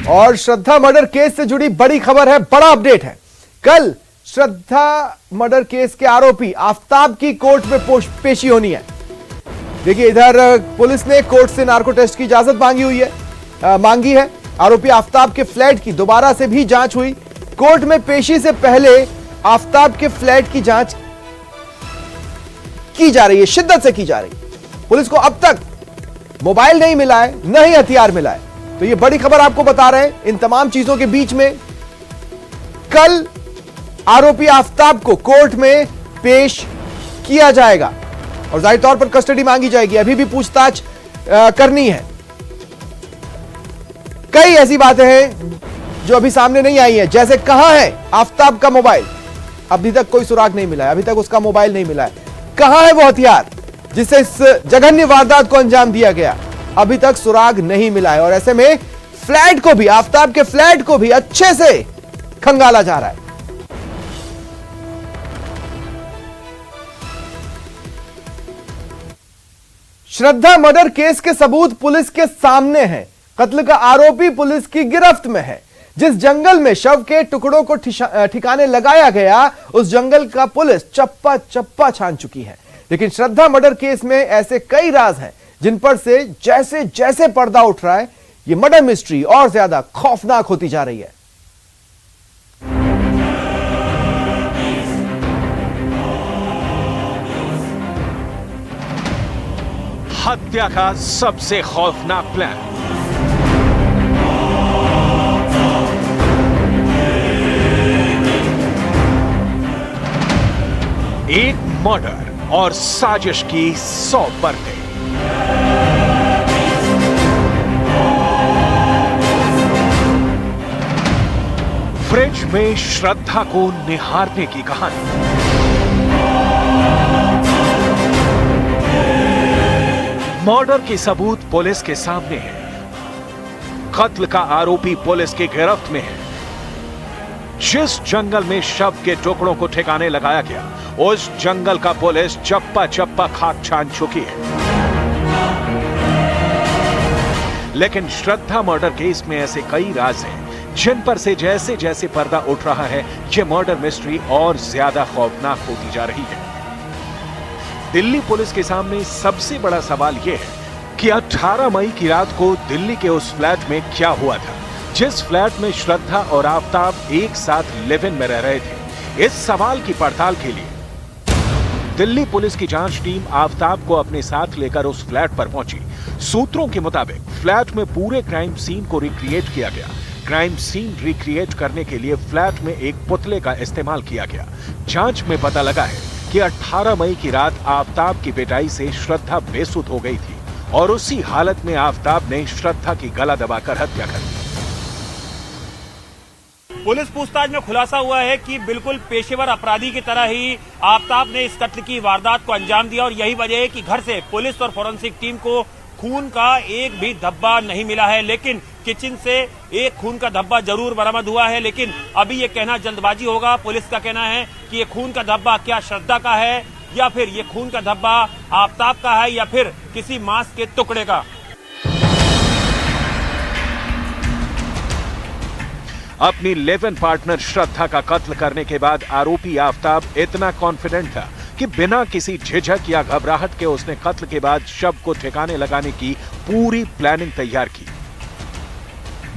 और श्रद्धा murder case से जुड़ी बड़ी खबर है, बड़ा अपडेट है। कल श्रद्धा मर्डर केस के आरोपी आफताब की कोर्ट में पेशी होनी है। देखिए, इधर पुलिस ने कोर्ट से नार्को टेस्ट की इजाजत मांगी है। आरोपी आफताब के फ्लैट की दोबारा से भी जांच हुई। कोर्ट में पेशी से पहले आफताब के फ्लैट की जांच की जा रही है, शिद्दत से की जा रही है। पुलिस को अब तक मोबाइल नहीं मिला है, न ही हथियार मिला है। तो ये बड़ी खबर आपको बता रहे हैं। इन तमाम चीजों के बीच में कल आरोपी आफताब को कोर्ट में पेश किया जाएगा और जाहिर तौर पर कस्टडी मांगी जाएगी। अभी भी पूछताछ करनी है। कई ऐसी बातें हैं जो अभी सामने नहीं आई है, जैसे कहां है आफताब का मोबाइल, अभी तक कोई सुराग नहीं मिला है। अभी तक उसका मोबाइल नहीं मिला है। कहां है वो हथियार जिससे इस जघन्य वारदात को अंजाम दिया गया, अभी तक सुराग नहीं मिला है। और ऐसे में फ्लैट को भी, आफताब के फ्लैट को भी अच्छे से खंगाला जा रहा है। श्रद्धा मर्डर केस के सबूत पुलिस के सामने हैं। कत्ल का आरोपी पुलिस की गिरफ्त में है। जिस जंगल में शव के टुकड़ों को ठिकाने लगाया गया, उस जंगल का पुलिस चप्पा चप्पा छान चुकी है। लेकिन श्रद्धा मर्डर केस में ऐसे कई राज हैं जिन पर से जैसे जैसे पर्दा उठ रहा है, ये मर्डर मिस्ट्री और ज्यादा खौफनाक होती जा रही है। हत्या का सबसे खौफनाक प्लान। एक मर्डर और साजिश की 100 परतें। फ्रिज में श्रद्धा को निहारने की कहानी। मर्डर के सबूत पुलिस के सामने है। कत्ल का आरोपी पुलिस की गिरफ्त में है। जिस जंगल में शव के टुकड़ों को ठिकाने लगाया गया, उस जंगल का पुलिस चप्पा चप्पा खाक छान चुकी है। लेकिन श्रद्धा मर्डर केस में ऐसे कई राज हैं जिन पर से जैसे जैसे पर्दा उठ रहा है, ये मर्डर मिस्ट्री और ज्यादा खौफनाक होती जा रही है। दिल्ली पुलिस के सामने सबसे बड़ा सवाल यह है कि 18 मई की रात को दिल्ली के उस फ्लैट में क्या हुआ था, जिस फ्लैट में श्रद्धा और आफताब एक साथ लिव इन में रह रहे थे। इस सवाल की पड़ताल के लिए दिल्ली पुलिस की जांच टीम आफताब को अपने साथ लेकर उस फ्लैट पर पहुंची। सूत्रों के मुताबिक फ्लैट में पूरे क्राइम सीन को रिक्रिएट किया गया। क्राइम सीन रिक्रिएट करने के लिए फ्लैट में एक पुतले का इस्तेमाल किया गया। जांच में पता लगा है कि 18 मई की रात आफताब की पिटाई से श्रद्धा बेसुध हो गई थी और उसी हालत में आफताब ने श्रद्धा की गला दबाकर हत्या कर दी। पुलिस पूछताछ में खुलासा हुआ है कि बिल्कुल पेशेवर अपराधी की तरह ही आफताब ने इस कत्ल की वारदात को अंजाम दिया और यही वजह है कि घर से पुलिस और फोरेंसिक टीम को खून का एक भी धब्बा नहीं मिला है। लेकिन किचन से एक खून का धब्बा जरूर बरामद हुआ है। लेकिन अभी ये कहना जल्दबाजी होगा। पुलिस का कहना है कि ये खून का धब्बा क्या श्रद्धा का है या फिर ये खून का धब्बा आफताब का है या फिर किसी मांस के टुकड़े का। अपनी लिव इन पार्टनर श्रद्धा का कत्ल करने के बाद आरोपी आफताब इतना कॉन्फिडेंट था कि बिना किसी झिझक या घबराहट के उसने कत्ल के बाद शव को ठिकाने लगाने की पूरी प्लानिंग तैयार की।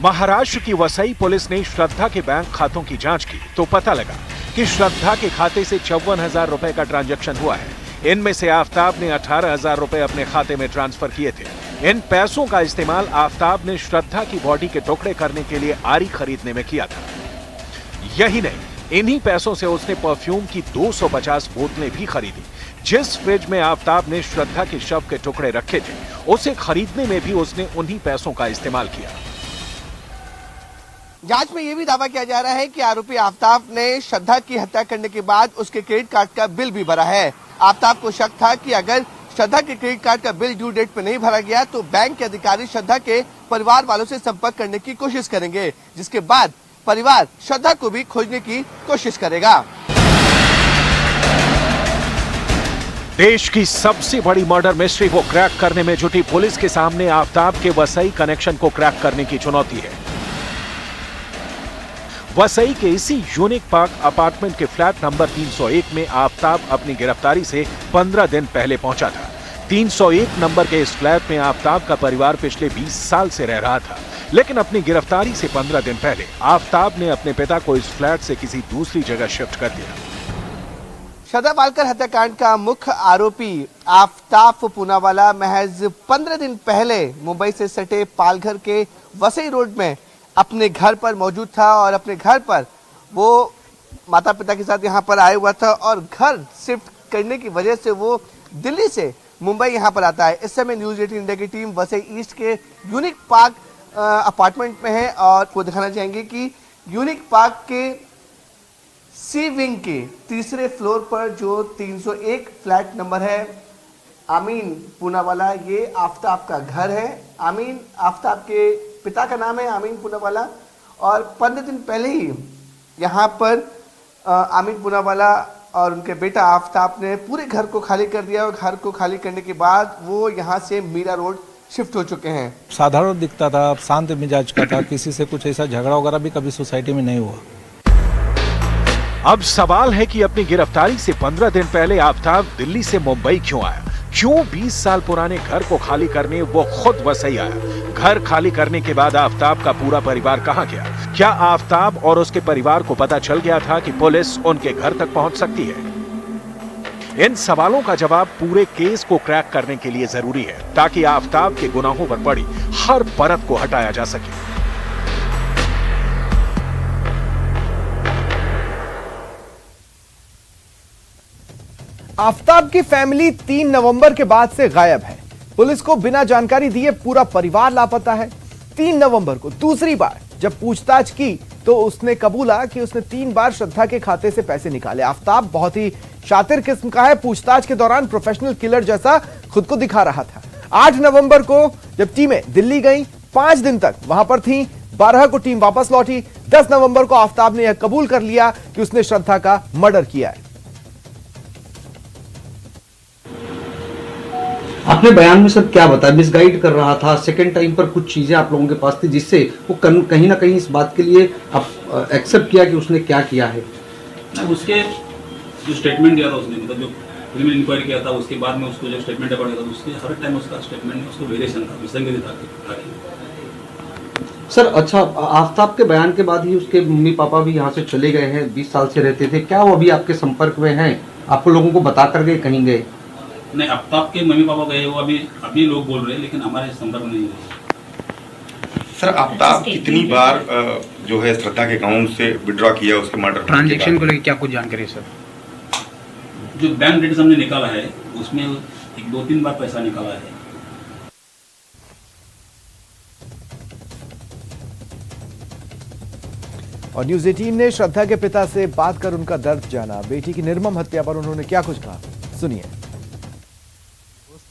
महाराष्ट्र की वसई पुलिस ने श्रद्धा के बैंक खातों की जांच की तो पता लगा कि श्रद्धा के खाते से 54,000 रुपए का ट्रांजैक्शन हुआ है। इनमें से आफताब ने 18,000 रुपए अपने खाते में ट्रांसफर किए थे। इन पैसों का इस्तेमाल आफताब ने श्रद्धा की बॉडी के टुकड़े करने के लिए आरी खरीदने में किया था। यही नहीं, इन्हीं पैसों से उसने परफ्यूम की 250 बोतलें भी खरीदी। जिस फ्रिज में आफताब ने श्रद्धा के शव के टुकड़े रखे थे, उसे खरीदने में भी उसने उन्हीं पैसों का इस्तेमाल किया। जांच में यह भी दावा किया जा रहा है कि आरोपी आफताब ने श्रद्धा की हत्या करने के बाद उसके क्रेडिट कार्ड का बिल भी भरा है। आफताब को शक था कि अगर श्रद्धा के क्रेडिट कार्ड का बिल ड्यू डेट पर नहीं भरा गया तो बैंक के अधिकारी श्रद्धा के परिवार वालों से संपर्क करने की कोशिश करेंगे, जिसके बाद परिवार श्रद्धा को भी खोजने की कोशिश करेगा। देश की सबसे बड़ी मर्डर मिस्ट्री को क्रैक करने में जुटी पुलिस के सामने आफताब के वसई कनेक्शन को क्रैक करने की चुनौती है। वसई के इसी यूनिक पार्क अपार्टमेंट के फ्लैट नंबर 301 में आफताब अपनी गिरफ्तारी से 15 दिन पहले पहुंचा था। 301 नंबर के इस फ्लैट में आफताब का परिवार पिछले 20 साल से रह रहा था, लेकिन अपनी गिरफ्तारी से 15 दिन पहले आफताब ने अपने पिता को इस फ्लैट से किसी दूसरी जगह शिफ्ट कर दिया। श्रद्धा पालकर हत्याकांड का मुख्य आरोपी आफताब पूनावाला महज 15 दिन पहले मुंबई से सटे पालघर के वसई रोड में अपने घर पर मौजूद था और अपने घर पर वो माता पिता के साथ यहाँ पर आया हुआ था और घर शिफ्ट करने की वजह से वो दिल्ली से मुंबई यहाँ पर आता है। इस समय न्यूज़ 18 इंडिया की टीम वसई ईस्ट के यूनिक पार्क अपार्टमेंट में है और वो दिखाना चाहेंगे कि यूनिक पार्क के सी विंग के तीसरे फ्लोर पर जो 301 फ्लैट नंबर है आमीन पूनावाला, ये आफताब का घर है। आमीन आफताब के पिता का नाम है आमीन पूनावाला और 15 दिन पहले ही यहाँ पर आमीन पूनावाला और उनके बेटा आफताब ने पूरे घर को खाली कर दिया और घर को खाली करने के बाद वो यहाँ से मीरा रोड शिफ्ट हो चुके हैं। साधारण दिखता था, शांत मिजाज का था, किसी से कुछ ऐसा झगड़ा वगैरह भी कभी सोसाइटी में नहीं हुआ। अब सवाल है कि अपनी गिरफ्तारी से 15 दिन पहले आफताब दिल्ली से मुंबई क्यों आया? क्यों 20 साल पुराने घर को खाली करने वो खुद वसई आया? घर खाली करने के बाद आफताब का पूरा परिवार कहां गया? क्या आफताब और उसके परिवार को पता चल गया था कि पुलिस उनके घर तक पहुंच सकती है? इन सवालों का जवाब पूरे केस को क्रैक करने के लिए जरूरी है, ताकि आफताब के गुनाहों पर पड़ी हर परत को हटाया जा सके। आफताब की फैमिली 3 नवंबर के बाद से गायब है। पुलिस को बिना जानकारी दिए पूरा परिवार लापता है। 3 नवंबर को दूसरी बार जब पूछताछ की तो उसने कबूला कि उसने 3 बार श्रद्धा के खाते से पैसे निकाले। आफताब बहुत ही शातिर किस्म का है। पूछताछ के दौरान प्रोफेशनल किलर जैसा खुद को दिखा रहा था। 8 नवंबर को जब टीमें दिल्ली गई, 5 दिन तक वहां पर थी, 12 को टीम वापस लौटी। 10 नवंबर को आफताब ने यह कबूल कर लिया कि उसने श्रद्धा का मर्डर किया है। आपने बयान में सर क्या बताया? मिसगाइड कर रहा था, सेकंड टाइम पर कुछ चीजें आप लोगों के पास थी जिससे वो कहीं ना कहीं इस बात के लिए आप एक्सेप्ट किया कि उसने क्या किया है। उसके जो स्टेटमेंट दिया था उसने, मतलब जो प्रिलिमिनरी इंक्वायरी किया था उसके बाद में उसको जो स्टेटमेंट रिकॉर्ड किया था उसके हर टाइम उसका स्टेटमेंट में उसको वेरिएशन था, विसंगति था। सर अच्छा, आफताब के बयान के बाद ही उसके मम्मी पापा भी यहाँ से चले गए हैं, 20 साल से रहते थे, क्या वो अभी आपके संपर्क में हैं? आपको लोगों को बता कर गए, कहीं गए? नहीं, आफताब के मम्मी पापा गए, वो अभी लोग बोल रहे हैं, लेकिन हमारे संपर्क में नहीं हुए। सर आफताब कितनी बार जो है श्रद्धा के अकाउंट से विड्रॉ किया उसके मर्डर ट्रांजैक्शन को लेकर क्या कुछ जानकारी सर? जो बैंक डिटेल्स हमने निकाला है उसमें 2-3 बार पैसा निकाला है। और न्यूज़ 18 ने श्रद्धा के पिता से बात कर उनका दर्द जाना। बेटी की निर्मम हत्या पर उन्होंने क्या कुछ कहा, सुनिए।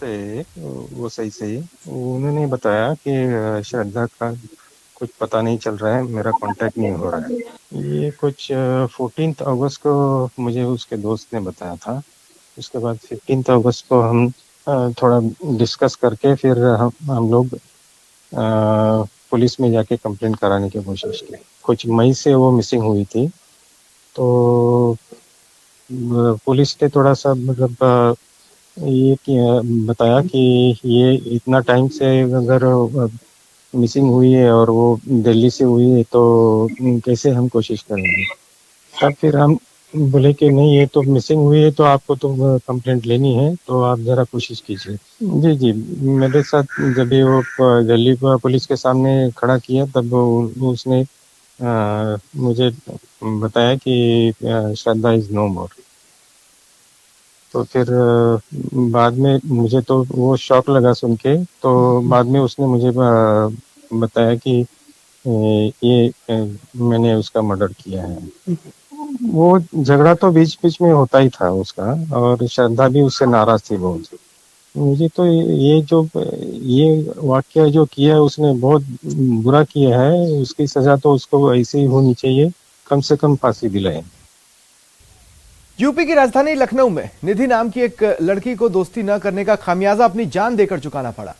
वो सही से उन्होंने बताया कि श्रद्धा का कुछ पता नहीं चल रहा है, मेरा कांटेक्ट नहीं हो रहा है। ये कुछ 14 अगस्त को मुझे उसके दोस्त ने बताया था। उसके बाद 15 अगस्त को हम थोड़ा डिस्कस करके फिर हम लोग पुलिस में जाके कंप्लेंट कराने की कोशिश की। कुछ मई से वो मिसिंग हुई थी, तो पुलिस ने थोड़ा सा मतलब ये बताया कि ये इतना टाइम से अगर मिसिंग हुई है और वो दिल्ली से हुई है तो कैसे हम कोशिश करेंगे। तब फिर हम बोले कि नहीं, ये तो मिसिंग हुई है तो आपको तो कंप्लेंट लेनी है, तो आप ज़रा कोशिश कीजिए। जी जी, मेरे साथ जब भी वो दिल्ली पुलिस के सामने खड़ा किया तब उसने मुझे बताया कि श्रद्धा इज़ नो मोर। तो फिर बाद में मुझे तो वो शॉक लगा सुन के, तो बाद में उसने मुझे बताया कि ये मैंने उसका मर्डर किया है। वो झगड़ा तो बीच बीच में होता ही था उसका, और श्रद्धा भी उससे नाराज थी बहुत। मुझे तो ये वाकया जो किया है उसने बहुत बुरा किया है, उसकी सजा तो उसको ऐसे ही होनी चाहिए, कम से कम फांसी दिलाए। यूपी की राजधानी लखनऊ में निधि नाम की एक लड़की को दोस्ती न करने का खामियाजा अपनी जान देकर चुकाना पड़ा।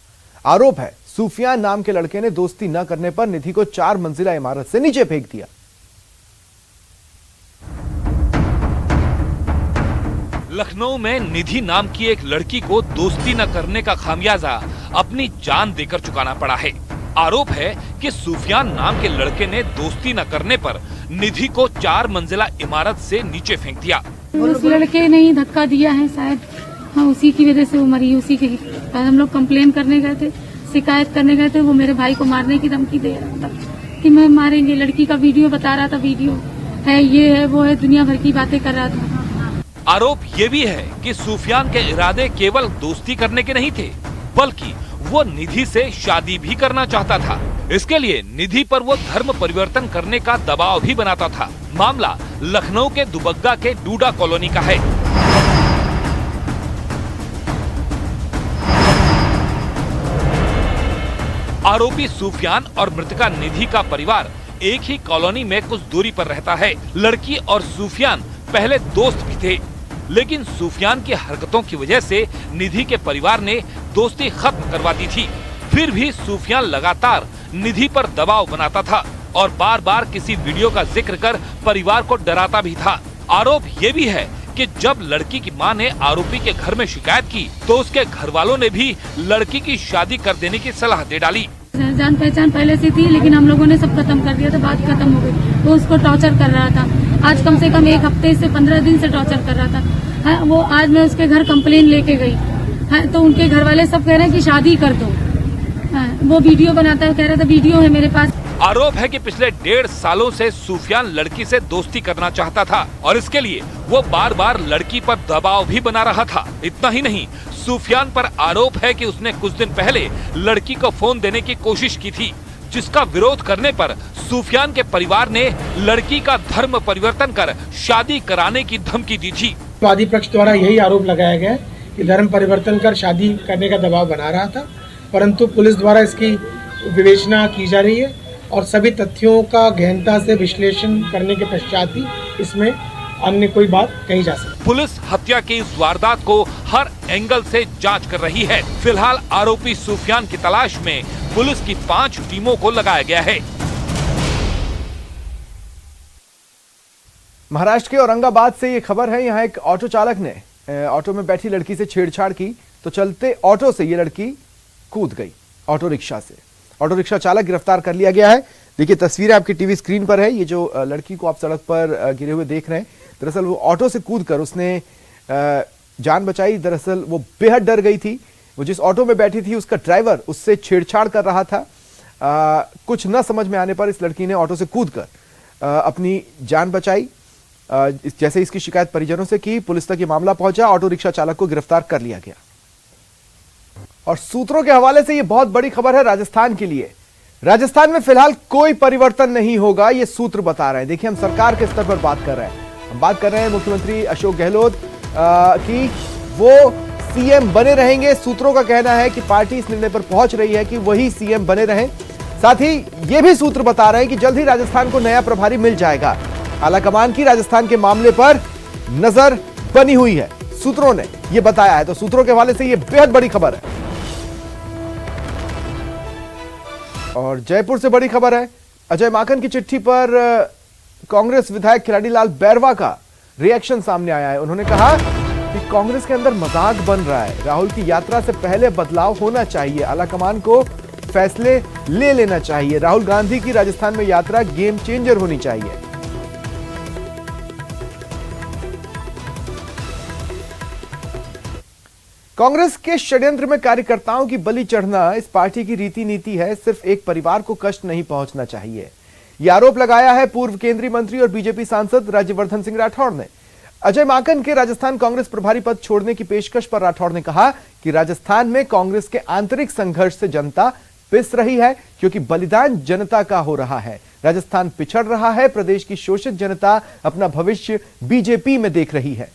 आरोप है सूफियान नाम के लड़के ने दोस्ती न करने पर निधि को 4 मंजिला इमारत से नीचे फेंक दिया। लखनऊ में निधि नाम की एक लड़की को दोस्ती न करने का खामियाजा अपनी जान देकर चुकाना पड़ा है। आरोप है कि सूफियान नाम के लड़के ने दोस्ती न करने पर निधि को 4 मंजिला इमारत से नीचे फेंक दिया। उस लड़के ने ही धक्का दिया है शायद, हाँ उसी की वजह से वो मरी। उसी के हम लोग कंप्लेन करने गए थे, शिकायत करने गए थे, वो मेरे भाई को मारने की धमकी दे रहा था कि मैं मारेंगे। लड़की का वीडियो बता रहा था, वीडियो है, ये है, वो है, दुनिया भर की बातें कर रहा था। आरोप ये भी है कि सूफियान के इरादे केवल दोस्ती करने के नहीं थे, बल्कि वो निधि से शादी भी करना चाहता था। इसके लिए निधि पर वो धर्म परिवर्तन करने का दबाव भी बनाता था। मामला लखनऊ के दुबग्गा के डूडा कॉलोनी का है। आरोपी सूफियान और मृतका निधि का परिवार एक ही कॉलोनी में कुछ दूरी पर रहता है। लड़की और सूफियान पहले दोस्त भी थे, लेकिन सूफियान की हरकतों की वजह से निधि के परिवार ने दोस्ती खत्म करवा दी थी। फिर भी सूफियान लगातार निधि पर दबाव बनाता था और बार बार किसी वीडियो का जिक्र कर परिवार को डराता भी था। आरोप ये भी है कि जब लड़की की मां ने आरोपी के घर में शिकायत की तो उसके घर वालों ने भी लड़की की शादी कर देने की सलाह दे डाली। जान पहचान पहले से थी, लेकिन हम लोगों ने सब खत्म कर दिया था, बात खत्म हो गई। वो उसको टॉर्चर कर रहा था। आज कम से कम 1 हफ्ते से 15 दिन से टॉर्चर कर रहा था। है, वो आज मैं उसके घर कंप्लेन लेके गई है, तो उनके घर वाले सब कह रहे हैं कि शादी कर दो। है, वो वीडियो बनाता है, कह रहा था वीडियो है मेरे पास। आरोप है कि पिछले 1.5 सालों से सूफियान लड़की से दोस्ती करना चाहता था और इसके लिए वो बार बार लड़की पर दबाव भी बना रहा था। इतना ही नहीं, सूफियान पर आरोप है कि उसने कुछ दिन पहले लड़की को फोन देने की कोशिश की थी, जिसका विरोध करने पर सूफियान के परिवार ने लड़की का धर्म परिवर्तन कर शादी कराने की धमकी दी थी। वादी पक्ष द्वारा यही आरोप लगाया गया कि धर्म परिवर्तन कर शादी करने का दबाव बना रहा था, परंतु पुलिस द्वारा इसकी विवेचना की जा रही है और सभी तथ्यों का गहनता से विश्लेषण करने के पश्चात ही इसमें अन्य कोई बात कही जा सकती। पुलिस हत्या की इस वारदात को हर एंगल से जांच कर रही है। फिलहाल आरोपी सूफियान की तलाश में पुलिस की 5 टीमों को लगाया गया है। महाराष्ट्र के औरंगाबाद से ये खबर है। यहाँ एक ऑटो चालक ने ऑटो में बैठी लड़की से छेड़छाड़ की तो चलते ऑटो से ये लड़की कूद गई ऑटो रिक्शा से। ऑटो रिक्शा चालक गिरफ्तार कर लिया गया है। देखिए तस्वीरें आपकी टीवी स्क्रीन पर है। ये जो लड़की को आप सड़क पर गिरे हुए देख रहे हैं, दरअसल वो ऑटो से कूदकर उसने जान बचाई। दरअसल वो बेहद डर गई थी। वो जिस ऑटो में बैठी थी उसका ड्राइवर उससे छेड़छाड़ कर रहा था। कुछ न समझ में आने पर इस लड़की ने ऑटो से कूदकर अपनी जान बचाई। जैसे इसकी शिकायत परिजनों से की, पुलिस तक ये मामला पहुंचा। ऑटो रिक्शा चालक को गिरफ्तार कर लिया गया। और सूत्रों के हवाले से ये बहुत बड़ी खबर है राजस्थान के लिए। राजस्थान में फिलहाल कोई परिवर्तन नहीं होगा, ये सूत्र बता रहे हैं। देखिए हम सरकार के स्तर पर बात कर रहे हैं। हम बात कर रहे हैं मुख्यमंत्री अशोक गहलोत की, वो सीएम बने रहेंगे। सूत्रों का कहना है कि पार्टी इस निर्णय पर पहुंच रही है कि वही सीएम बने रहें। साथ ही ये भी सूत्र बता रहे हैं कि जल्द ही राजस्थान को नया प्रभारी मिल जाएगा। आलाकमान की राजस्थान के मामले पर नजर बनी हुई है, सूत्रों ने यह बताया है। तो सूत्रों के हवाले से यह बेहद बड़ी खबर है। और जयपुर से बड़ी खबर है। अजय माकन की चिट्ठी पर कांग्रेस विधायक खिलाड़ीलाल बैरवा का रिएक्शन सामने आया है। उन्होंने कहा कि कांग्रेस के अंदर मजाक बन रहा है। राहुल की यात्रा से पहले बदलाव होना चाहिए। आलाकमान को फैसले ले लेना चाहिए। राहुल गांधी की राजस्थान में यात्रा गेम चेंजर होनी चाहिए। कांग्रेस के षड्यंत्र में कार्यकर्ताओं की बलि चढ़ना इस पार्टी की रीति नीति है। सिर्फ एक परिवार को कष्ट नहीं पहुंचना चाहिए, यह आरोप लगाया है पूर्व केंद्रीय मंत्री और बीजेपी सांसद राज्यवर्धन सिंह राठौड़ ने। अजय माकन के राजस्थान कांग्रेस प्रभारी पद छोड़ने की पेशकश पर राठौड़ ने कहा कि राजस्थान में कांग्रेस के आंतरिक संघर्ष से जनता पिस रही है, क्योंकि बलिदान जनता का हो रहा है। राजस्थान पिछड़ रहा है। प्रदेश की शोषित जनता अपना भविष्य बीजेपी में देख रही है।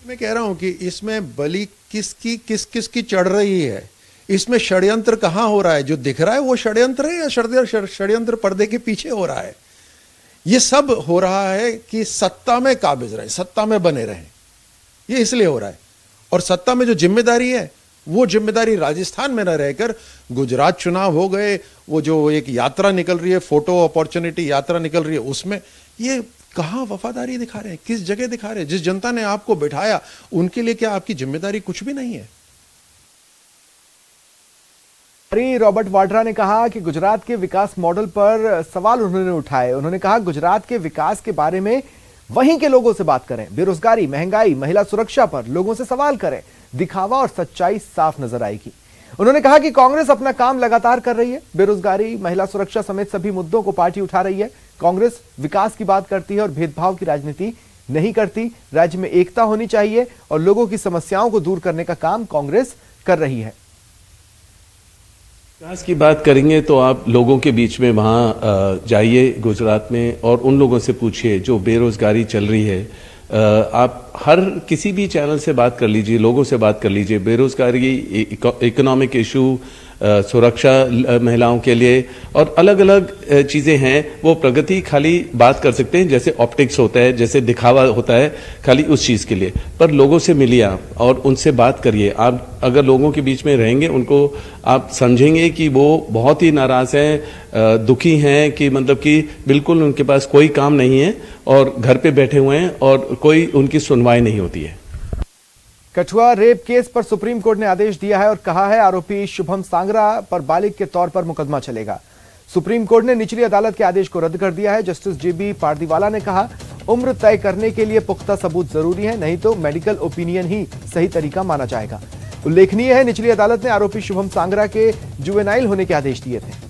मैं कह रहा हूं कि इसमें बलि किसकी चढ़ रही है, इसमें षड्यंत्र कहां हो रहा है। जो दिख रहा है वो षड्यंत्र है या षड्यंत्र पर्दे के पीछे हो रहा है। ये सब हो रहा है कि सत्ता में काबिज रहे, सत्ता में बने रहें, ये इसलिए हो रहा है। और सत्ता में जो जिम्मेदारी है वो जिम्मेदारी राजस्थान में न रहकर गुजरात चुनाव हो गए, वो जो एक यात्रा निकल रही है, फोटो अपॉर्चुनिटी यात्रा निकल रही है, उसमें ये कहाँ वफादारी दिखा रहे हैं, किस जगह दिखा रहे हैं? जिस जनता ने आपको बिठाया उनके लिए क्या आपकी जिम्मेदारी कुछ भी नहीं है? रॉबर्ट वाड्रा ने कहा कि गुजरात के विकास मॉडल पर सवाल उन्होंने उठाए। उन्होंने कहा गुजरात के विकास के बारे में वहीं के लोगों से बात करें, बेरोजगारी, महंगाई, महिला सुरक्षा पर लोगों से सवाल करें, दिखावा और सच्चाई साफ नजर आएगी। उन्होंने कहा कि कांग्रेस अपना काम लगातार कर रही है, बेरोजगारी, महिला सुरक्षा समेत सभी मुद्दों को पार्टी उठा रही है। कांग्रेस विकास की बात करती है और भेदभाव की राजनीति नहीं करती। राज्य में एकता होनी चाहिए और लोगों की समस्याओं को दूर करने का काम कांग्रेस कर रही है। विकास की बात करेंगे तो आप लोगों के बीच में वहाँ जाइए गुजरात में और उन लोगों से पूछिए जो बेरोजगारी चल रही है। आप हर किसी भी चैनल से बात कर लीजिए, लोगों से बात कर लीजिए, बेरोजगारी, इकोनॉमिक इशू, सुरक्षा महिलाओं के लिए और अलग अलग चीज़ें हैं। वो प्रगति खाली बात कर सकते हैं, जैसे ऑप्टिक्स होता है, जैसे दिखावा होता है खाली उस चीज़ के लिए, पर लोगों से मिलिए आप और उनसे बात करिए। आप अगर लोगों के बीच में रहेंगे, उनको आप समझेंगे कि वो बहुत ही नाराज़ हैं, दुखी हैं, कि मतलब कि बिल्कुल उनके पास कोई काम नहीं है और घर पे बैठे हुए हैं और कोई उनकी सुनवाई नहीं होती है। कठुआ रेप केस पर सुप्रीम कोर्ट ने आदेश दिया है और कहा है आरोपी शुभम सांगरा पर बालिग के तौर पर मुकदमा चलेगा। सुप्रीम कोर्ट ने निचली अदालत के आदेश को रद्द कर दिया है। जस्टिस जेबी पारदीवाला ने कहा उम्र तय करने के लिए पुख्ता सबूत जरूरी है, नहीं तो मेडिकल ओपिनियन ही सही तरीका माना जाएगा। उल्लेखनीय है निचली अदालत ने आरोपी शुभम सांगरा के जुवेनाइल होने के आदेश दिए थे।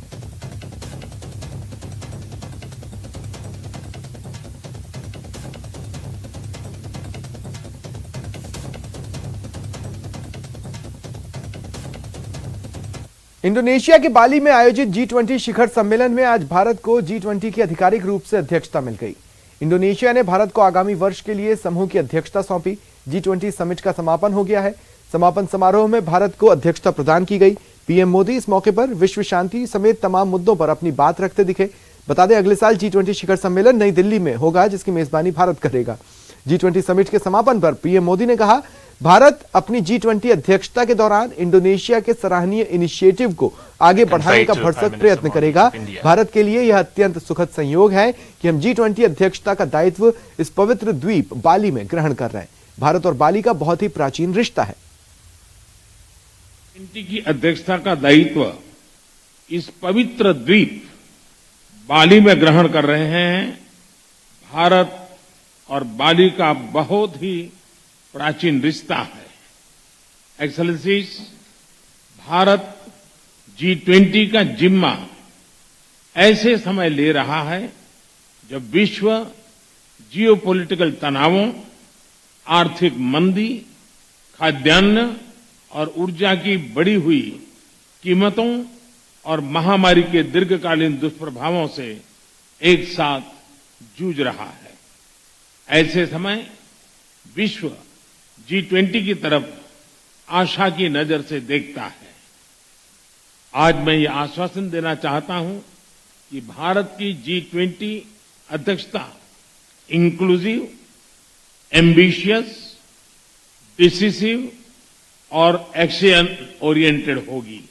इंडोनेशिया के बाली में आयोजित G20 शिखर सम्मेलन में आज भारत को G20 की आधिकारिक रूप से अध्यक्षता मिल गई। इंडोनेशिया ने भारत को आगामी वर्ष के लिए समूह की अध्यक्षता सौंपी। G20 समिट का समापन हो गया है। समापन समारोह में भारत को अध्यक्षता प्रदान की गई। पीएम मोदी इस मौके पर विश्व शांति समेत तमाम मुद्दों पर अपनी बात रखते दिखे। बता दें अगले साल G20 शिखर सम्मेलन नई दिल्ली में होगा, जिसकी मेजबानी भारत करेगा। G20 समिट के समापन पर पीएम मोदी ने कहा भारत अपनी G20 अध्यक्षता के दौरान इंडोनेशिया के सराहनीय इनिशिएटिव को आगे बढ़ाने का भरसक प्रयत्न करेगा। भारत के लिए यह अत्यंत सुखद संयोग है कि हम G20 अध्यक्षता का दायित्व इस पवित्र द्वीप बाली में ग्रहण कर रहे हैं। भारत और बाली का बहुत ही प्राचीन रिश्ता है। G20 की अध्यक्षता का दायित्व इस पवित्र द्वीप बाली में ग्रहण कर रहे हैं। भारत और बाली का बहुत ही प्राचीन रिश्ता है। एक्सेलेंसीज, भारत G20 का जिम्मा ऐसे समय ले रहा है जब विश्व जियोपॉलिटिकल तनावों, आर्थिक मंदी, खाद्यान्न और ऊर्जा की बढ़ी हुई कीमतों और महामारी के दीर्घकालीन दुष्प्रभावों से एक साथ जूझ रहा है। ऐसे समय विश्व G20 की तरफ आशा की नजर से देखता है। आज मैं ये आश्वासन देना चाहता हूं कि भारत की G20 अध्यक्षता इंक्लूसिव, एम्बिशियस, डिसिसिव और एक्शन ओरिएंटेड होगी।